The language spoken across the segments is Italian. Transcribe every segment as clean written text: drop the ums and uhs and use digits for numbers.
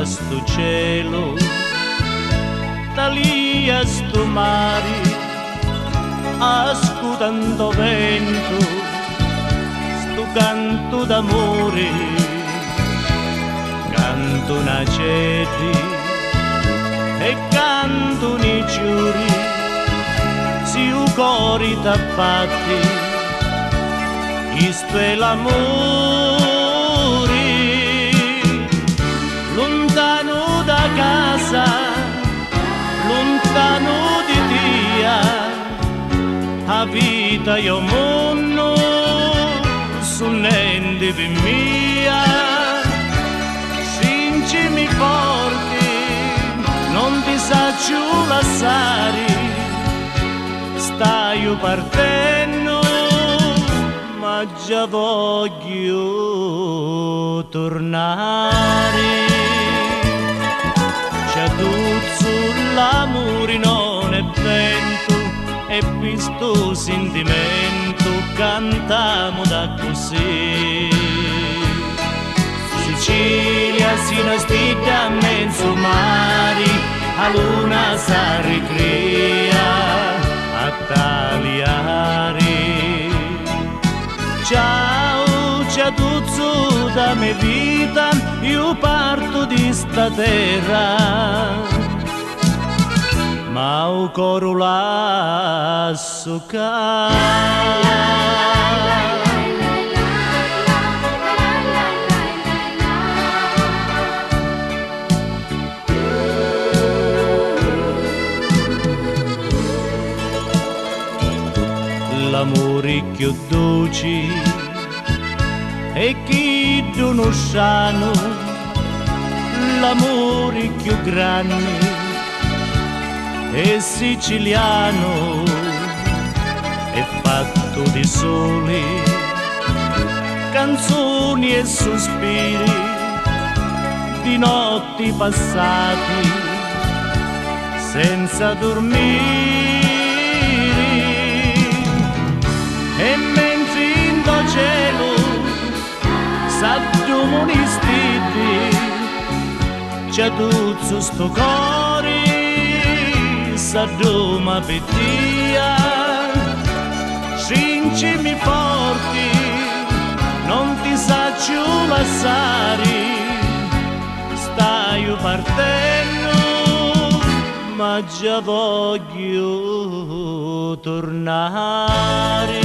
a sto cielo, da lì a sto mare, ascoltando vento, sto canto d'amore, canto una ceti e canto nei giuri, si u cori tappati, isto è l'amore. Lontano da casa, lontano di Dio, a vita io monno, sull'ende di mia, stringimi forte, non ti saccio lasciare, stai partendo, ma già voglio tornare. C'è tutto l'amore non è vento e questo sentimento cantiamo da così. Sicilia si nastiglia a mezzo mare, a luna si ricrea a tagliare. Ciao, c'è tutto da mia vita, io parto di sta terra, ma il coro lasso l'amore più dolce e chi non sanno l'amore più grande è siciliano, è fatto di sole, canzoni e sospiri, di notti passati senza dormire. E mentre in do cielo s'addumono i stiti, c'è tutto sto cuore s'adduma pettia, stringimi forti, non ti saccio lasciare, stai partendo, ma già voglio tornare.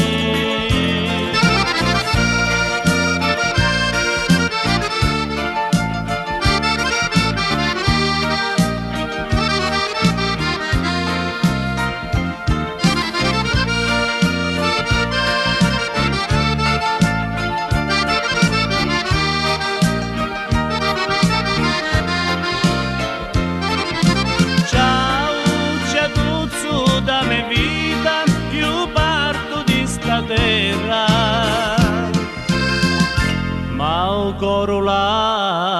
Ma o coro lasso